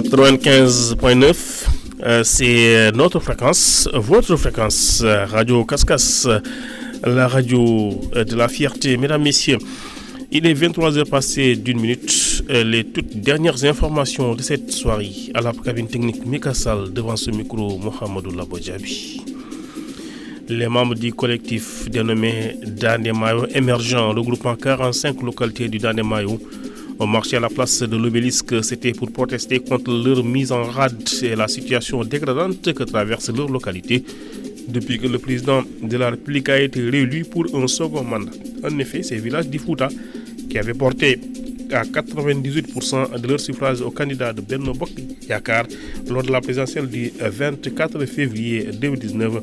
95.9, c'est notre fréquence, votre fréquence, Radio Cascas, la radio de la fierté. Mesdames, Messieurs, il est 23h passé d'une minute. Les toutes dernières informations de cette soirée à la cabine technique Mikassal devant ce micro, Mohamedou Labodjabi. Les membres du collectif dénommé Dandemayo émergent, regroupant 45 localités du Dandemayo, ont marché à la place de l'obélisque. C'était pour protester contre leur mise en rade et la situation dégradante que traverse leur localité depuis que le président de la République a été réélu pour un second mandat. En effet, ces villages d'Ifouta, qui avaient porté à 98% de leur suffrage au candidat de Benno Bokk Yakaar lors de la présidentielle du 24 février 2019,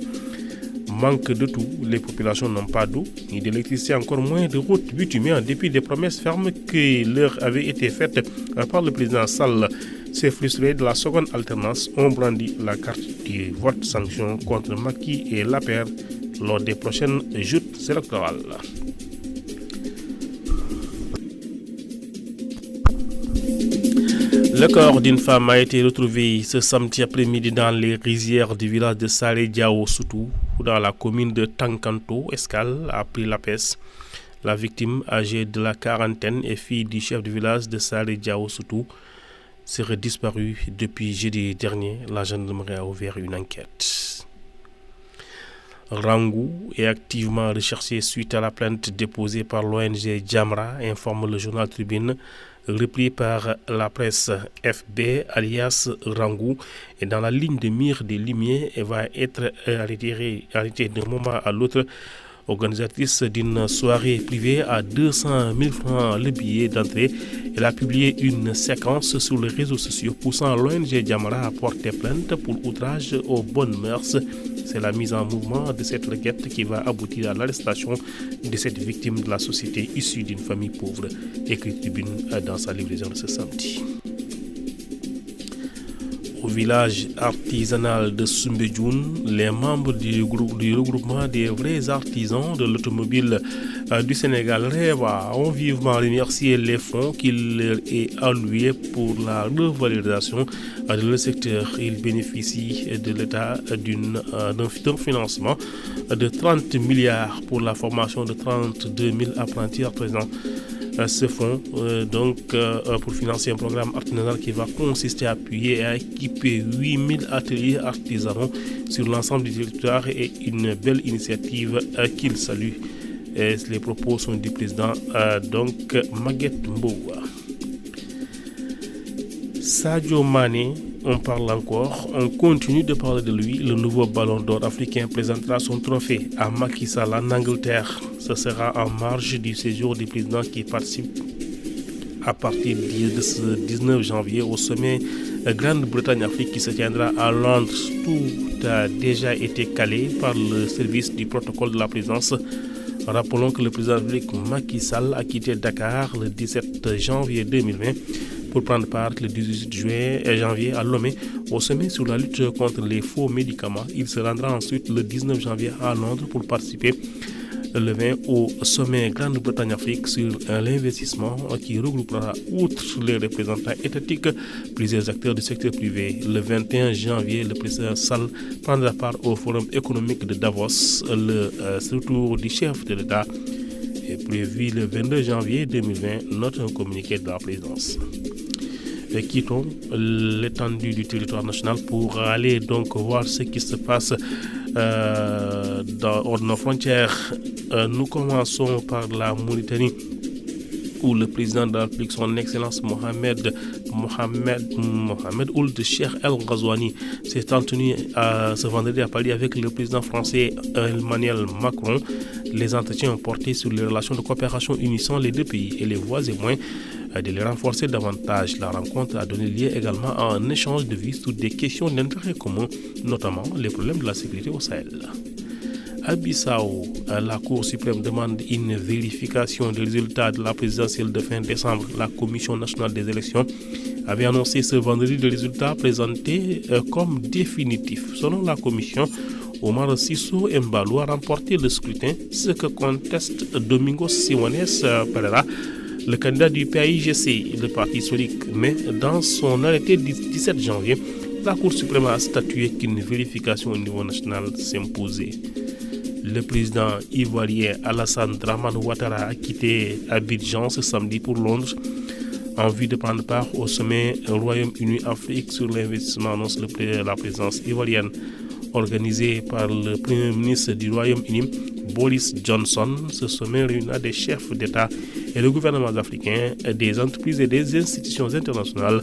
manque de tout. Les populations n'ont pas d'eau ni d'électricité, encore moins de routes bitumées en dépit des promesses fermes qui leur avaient été faites par le président Sall. Ces frustrés de la seconde alternance ont brandi la carte du vote sanction contre Macky et l'APR lors des prochaines joutes électorales. Le corps d'une femme a été retrouvé ce samedi après-midi dans les rizières du village de Salé Diao Soutou, dans la commune de Tankanto. Escale a pris la peste. La victime, âgée de la quarantaine et fille du chef du village de Salé Diao Soutou, serait disparue depuis jeudi dernier. La gendarmerie a ouvert une enquête. Rangou est activement recherché suite à la plainte déposée par l'ONG Jamra, informe le journal Tribune. Repris par la presse, FB alias Rangou est dans la ligne de mire des Limiers et va être arrêté d'un moment à l'autre. Organisatrice d'une soirée privée à 200 000 francs le billet d'entrée, elle a publié une séquence sur les réseaux sociaux poussant l'ONG Jamra à porter plainte pour outrage aux bonnes mœurs. C'est la mise en mouvement de cette requête qui va aboutir à l'arrestation de cette victime de la société issue d'une famille pauvre, écrit Tribune dans sa livraison de ce samedi. Au village artisanal de Soumbédioune, les membres du regroupement des vrais artisans de l'automobile du Sénégal, REVA, ont vivement remercié les fonds qu'il leur est alloués pour la revalorisation de leur secteur. Ils bénéficient de l'État d'un financement de 30 milliards pour la formation de 32 000 apprentis artisans. Ce fonds, pour financer un programme artisanal qui va consister à appuyer et à équiper 8000 ateliers artisanaux sur l'ensemble du territoire, est une belle initiative qu'il salue. Et les propos sont du président Maguette Mboua. Sadio Mané, on parle encore, on continue de parler de lui. Le nouveau ballon d'or africain présentera son trophée à Macky Sall en Angleterre. Ce sera en marge du séjour du président qui participe à partir de ce 19 janvier au sommet Grande-Bretagne-Afrique qui se tiendra à Londres. Tout a déjà été calé par le service du protocole de la présidence. Rappelons que le président de la République Macky Sall a quitté Dakar le 17 janvier 2020 pour prendre part le 18 janvier à Lomé au sommet sur la lutte contre les faux médicaments. Il se rendra ensuite le 19 janvier à Londres pour participer le 20 au sommet Grande-Bretagne-Afrique sur l'investissement qui regroupera, outre les représentants étatiques, plusieurs acteurs du secteur privé. Le 21 janvier, le président Sall prendra part au forum économique de Davos. Le retour du chef de l'État est prévu le 22 janvier 2020, note un communiqué de la présidence. Quittons l'étendue du territoire national pour aller donc voir ce qui se passe hors de nos frontières. Nous commençons par la Mauritanie, où le président de la République, son Excellence Mohamed Ould Cheikh El Ghazouani, s'est entretenu ce vendredi à Paris avec le président français Emmanuel Macron. Les entretiens ont porté sur les relations de coopération unissant les deux pays et les voies et moyens de les renforcer davantage. La rencontre a donné lieu également à un échange de vues sur des questions d'intérêt commun, notamment les problèmes de la sécurité au Sahel. À Bissau, la Cour suprême demande une vérification des résultats de la présidentielle de fin décembre. La Commission nationale des élections avait annoncé ce vendredi les résultats présentés comme définitifs. Selon la Commission, Omar Sissou Embalo a remporté le scrutin, ce que conteste Domingos Simones Pereira, Le candidat du PAIGC, le parti historique, mais dans son arrêté du 17 janvier, la Cour suprême a statué qu'une vérification au niveau national s'imposait. Le président ivoirien Alassane Dramane Ouattara a quitté Abidjan ce samedi pour Londres en vue de prendre part au sommet Royaume-Uni-Afrique sur l'investissement, annonce la présidence ivoirienne. Organisé par le premier ministre du Royaume-Uni, Boris Johnson, ce sommet réunira des chefs d'État et de gouvernements africains, des entreprises et des institutions internationales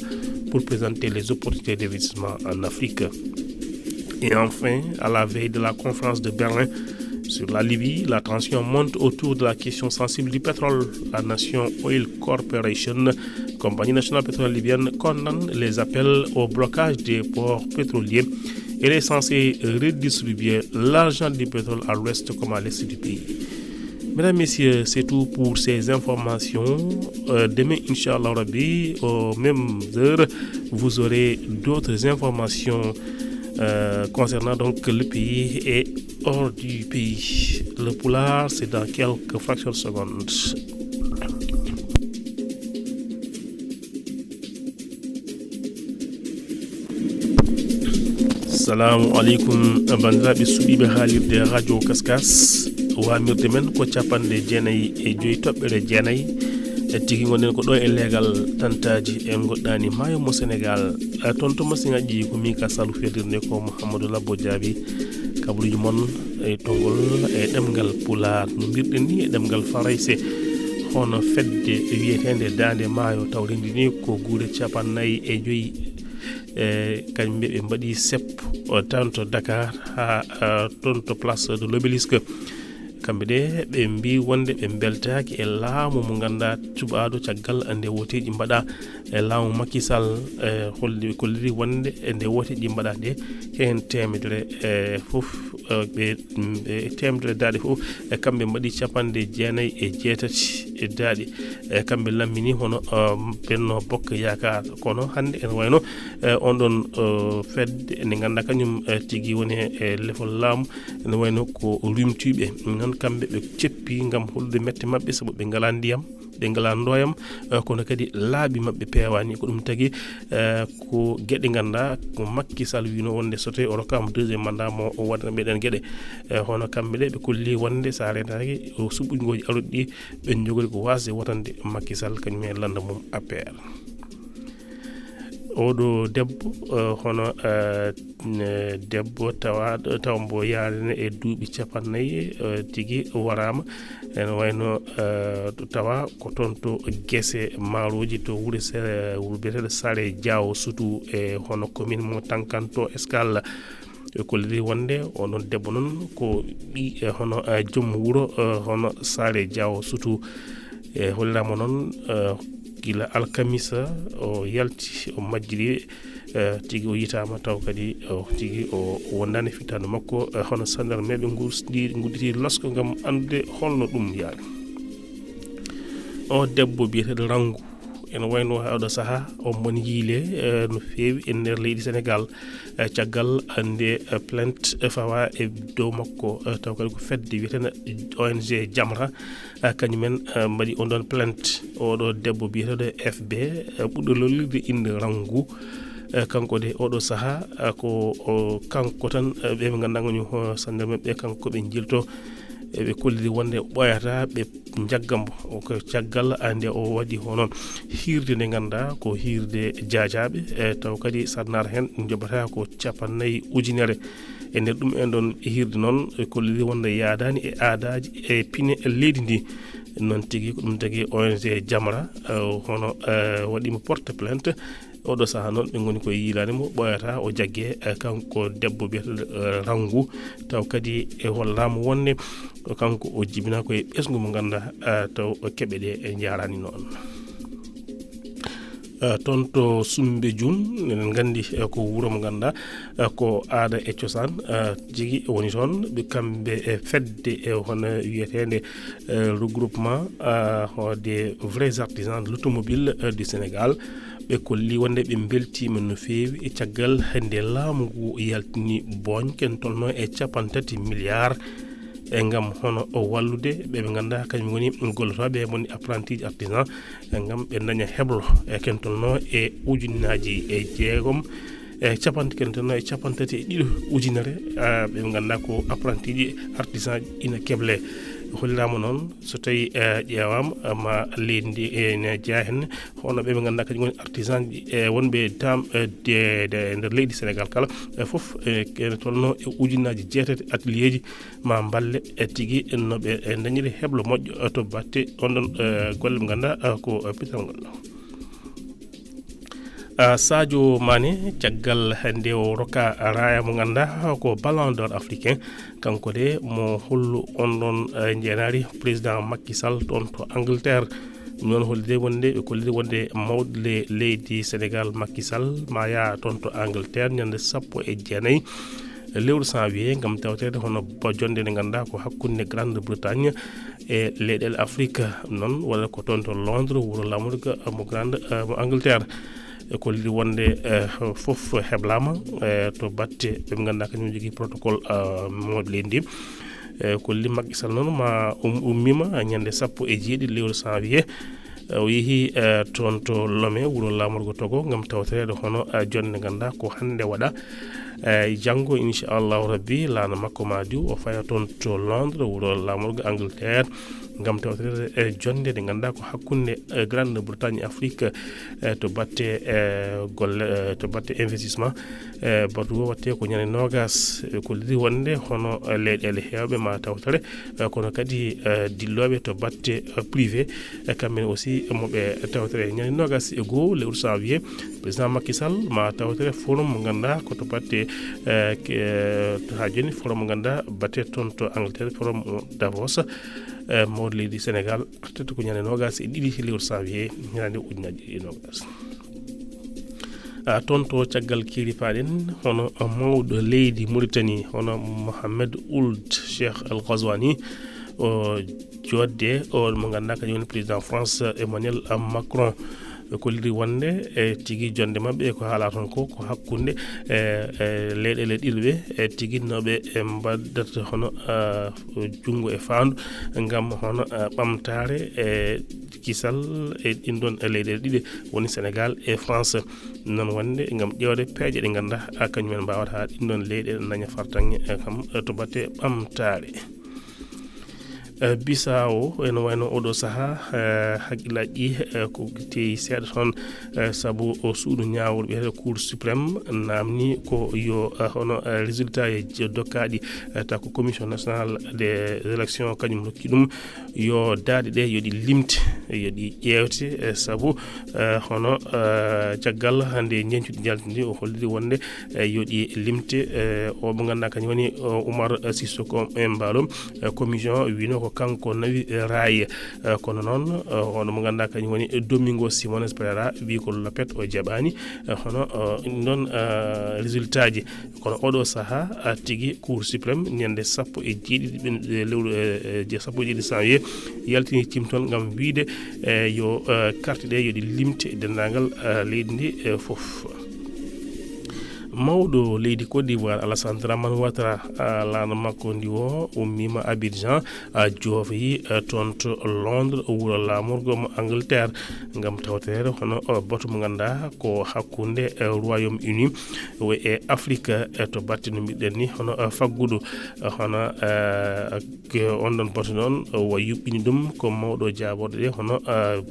pour présenter les opportunités d'investissement en Afrique. Et enfin, à la veille de la conférence de Berlin sur la Libye, la tension monte autour de la question sensible du pétrole. La Nation Oil Corporation, compagnie nationale pétrolière libyenne, condamne les appels au blocage des ports pétroliers. Elle est censée redistribuer l'argent du pétrole à l'ouest comme à l'est du pays. Mesdames, Messieurs, c'est tout pour ces informations. Demain, Inch'Allah Rabbi, aux mêmes heures, vous aurez d'autres informations concernant donc le pays et hors du pays. Le Pulaar, c'est dans quelques fractions de secondes. Assalamu alaikum bandiraɓe suɓiɓe haalirde radio Kaskas wamirde men ko capanɗe jeenayyi e joyi toɓɓere jeenayyi tigi gonen ko ɗo e leegal tantaji e goɗɗani maayo mo Sénégal toon to masiŋaji ko min ka salu fedirde ko Mouhamadou Labbo Diaby kabaruji mon e tongol e ɗemgal Pulaar no mbirɗen ni e ɗemgal Farayse hono fedde wiyetede Dande Maayo tawridi ni ko guure capannayyi e joyi kañumɓe ɓe mbaɗi seppo tan to Dakar ha ton to place de l'Obélisque kamɓe ɗe ɓe mbi wonde ɓe beltaki e laamu mo ganduɗa cuɓaɗo caggal nde woteji mbaɗa e laamu Macky Sall holli kolliri wonde e nde woteji mbaɗa ɗe hen temedere fof ɓe temedere daaɗe fof kamɓe mbaɗi capanɗe jeenayyi e jeetati e daaɗi kamɓe lammini hono Benno Bokk Yakar kono hande ene wayno on ɗon fedde nde ganduɗa kañum tigui woni e lefol laamu ene wayno ko rumtiɓe noon kamɓe ɓe ceppi gam hollude mette mabɓe saabu ɓe ngala ndiyam ɓe ngala ndoyam kono kadi laaɓi mabɓe pewani ko ɗum tagui ko gueɗe ganduɗa ko Macky Sall wino wonde so tawi o rokkama deuxiéme mandat mo waɗana ɓeɗen gueɗe hono kamɓe ɗe ɓe kolli wonde sa renaki o suɓɓugoji aruɗi ɗi ɓe jogori ko wasde wotande Macky Sall kañum e landa mum APR. oɗo debbo hono debbo tawa mbo yarine e duuɓi capannayyi tigui warama ene wayno tawa ko toon to guesse maaroji to wuuro biyeteɗo Sare Diaw surtout e hono commune mo Tankanto Escale kolliri wonde onon debbo noon ko ɓi hono joom wuuro hono Sare Diaw surtout e hollirama noon gila alkamisa o yalti o majjiri tigi o yitama taw kadi tigi o wondani fittande makko hono sandarmeɓe gudditi lasko gam andude holno ɗum yaari. O debbo biyeteɗo Rangu ene wayno oɗo saaha o mon yiile no feewi e nder leydi Sénégal caggal ande plainte fawa e dow makko taw kadi ko fedde wiyeteno ONG Jamra kañumen mbaɗi on ɗon plainte oɗo debbo biyeteɗo FB ɓuɗɗo lollirde inde Rangu kanko de oɗo saaha ko kanko tan ɓe ganduɗa kañum sandarmeɓe kanko ɓe jilto ɓe kolliri wonde ɓoyata ɓe jaggamo ko caggal ande o waɗi hono hirde nde ganduɗa ko hirde jajaɓe taw kadi sarnar hen joɓata ko 50 ujunere e nder ɗum en ɗon hirde noon kolliri wonde yaadani e aadaji e pine leydi ndi noon tigui ko ɗum tagui ONG Jamra hono waɗimo porte plainte oɗo saaha noon ɓe goni koye yiilanimo ɓoyata o jaggue kanko debbo biyeteɗo Rangu taw kadi e hollama wonde kanko o jibina koye ɓesgu mo ganduɗa taw keɓe ɗe e jarani noon. Toon to Soumbédioune enen gandi ko wuuro mo ganduɗa ko aada e cosaan jigui woni toon ɓe kamɓe e fedde e hono wiyetede regroupement des vrais artisans de l'automobile du Sénégal ɓe kolli wonde ɓe beltima no feewi e caggal hande laamu ngu yaltini boñken tolno e 30 milliards ngam hono wallude ɓe ganduɗa kañum woni gollotoɓe woni apprenti artisan ngam ɓe daña heblo kentolno e ujunnaji jeegom capanti kentolno e capantati e ɗiɗo ujunere ɓe ganduɗa ko apprenti ji artisan ina keble hollirama noon so tawi ƴewama ma leydi ene jeeya hen hono ɓe ganduɗa kañum woni artisan ji wonɓe tam nder leydi Sénégal kala foof kene tolno e ujunnaji jeetati atelier ji ma balle tigui noɓe dañiri heblo moƴƴo to batte on ɗon golle ɓe ganduɗa ko pital ngol Sadio Mané caggal hande o roka raya mo ganduɗa ko ballon d'or africain kanko de mo hollu on ɗon jeenari président Macky Sall ɗon to Angleterre non hollide wonde ɓe kollide wonde mawɗo leydi Sénégal Macky Sall ma yaa toon to Angleterre ñande 19 lewru janvier ngam tawtede hono jonde nde ganduɗa ko hakkunde Grande Bretagne e leyɗele Afrique noon walla ko toon to Londres wuro lamorga mo Angleterre kollidi wonde fof heblama to batte ɓe ganduɗa kañum jogui protocole mawɗo leydi ndi kolli Macky Sall noon ma ummima ñande 17 lewru janvier o yeehi toon to Lomé wuro lamorgo Togo ngam tawtorede hono jonde ganduɗa ko hande waɗa janggo inchallahu rabbi lana makko madi o faya toon to Londres wuro lamorgo Angleterre ngam tawtorede jonde nde ganduɗa ko hakkunde Grande Bretagne Afrique to batte golle to batte investissement batu o watte ko ñande nogas kollidi wonde hono leyɗele hewɓe ma tawtore kono kadi dilloɓe to batte privé kamɓene aussi moɓe tawtore ñande nogas e goho lewru janvier président Macky Sall ma tawtore forum mo ganduɗa ko to batte ha joni forum mo ganduɗa batte toon to Angleterre forum Davos mawɗo leydi Sénégal artete ko ñande nogas e ɗiɗi lewru janvier ñande ujunnaji nogas toon to caggal kiiri paɗen hono mawɗo leydi Mauritanie hono Mohamed Ould Cheikh Al Ghazouani o jodde o mo ganduɗa kañum woni président France Emmanuel Macron kolliri wonde e tigui jonde mabɓe ko haala toon ko hakkunde leyɗele ɗiɗi ɓe tigui noɓe mbaddata hono junggo e fandu gam hono ɓamtare kisal e ɗin ɗon leyɗele ɗiɗi woni Sénégal e France non wonde gam ƴewde peeje ɗe ganduɗa kañumen mbawata ha ɗin ɗon leyɗele daña fartange kam to batte ɓamtare Bissau ene wayno oɗo saaha haqqillaji ɗi ko teyi seeɗa toon saabu o suudu ñawol ɓiyete Cour suprême namni ko yo hono résultat e dokkaɗi taw ko commission nationale des élections kañum lokki ɗum yo daade ɗe yoɗi limte yoɗi ƴewte saabu hono caggal hande ñencuɗi jaltidi o holliri wonde yoɗi limte o mo ganduɗa kañum woni Oumar Sissoko Embalo commission wino ko kanko nawi raye kono noon hono mo ganduɗa kañum woni Domingo Simones Pereira wi ko lopet o jaɓani hono non résultat ji kono oɗo saaha tigui Cour suprême ñande 17 lewru 17 janvier yaltini timtol gam wiide yo carte ɗe yoɗi limte dendagal leydi ndi foof mawɗo leydi Côte d'Ivoire Alassane Dramane Ouattara lana makko ndi o ummima Abidjan joofoyi toon to Londres wuro lamorgo mo Angleterre gam tawtere hono bato mo ganduɗa ko hakkunde Royaume Uni e Afrique to batte no mbiɗen ni hono faggudu hono on ɗon bato noon o yuɓɓini ɗum ko mawɗo jaaborde ɗe hono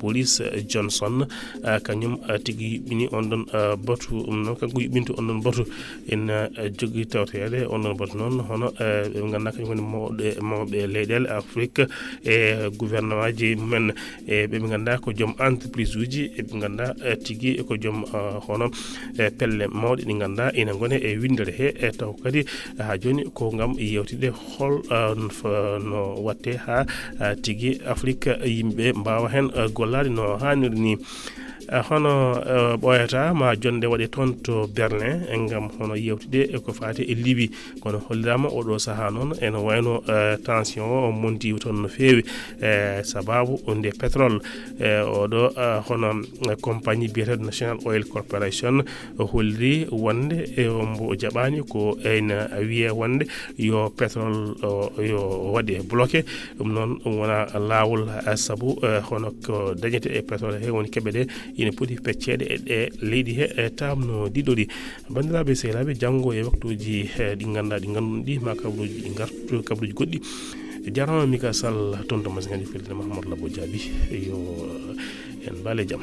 Boris Johnson kañum tigui yuɓɓini on ɗon batu noon kanko yuɓɓinto on ɗon batu en jogui tawtede on ɗon batu noon hono ɓe ganduɗa kañum woni mawɓe leyɗele Afrique e gouvernement ji mumen e ɓe ganduɗa ko joom entreprise uji e ɓe ganduɗa tigui ko joom hono pelle mawɗe ɗi ganduɗa ina gone e windere he taw kadi ha joni ko gam yewtide hol no watte ha tigui Afrique yimɓe mbawa hen gollade no hanniri ni hono ɓoyata ma jonde waɗe toon to Berlin ngam hono yewtide ko fati e Libye kono hollirama oɗo saaha noon ene wayno tension o monti toon no feewi sababu nde pétrole oɗo hono compagnie biyeteɗo National Oil Corporation holliri wonde mbo jaɓani ko ene wiye wonde yo pétrole yo waɗe bloqué ɗum noon wona lawol saabu hono ko dañete e pétrole he woni keɓe ɗe ina poti feccede e ɗe leydi he tamno ɗiɗori bandiraɓe sehlaɓe janggo e waktuji ɗi ganduɗa ɗi ganduɗi ɗi ma kabruji ɗi gartu kabruji goɗɗi jarama Mika Sall toon to masgadi felde Mahamadou Labo Diaby yo en baale jaam.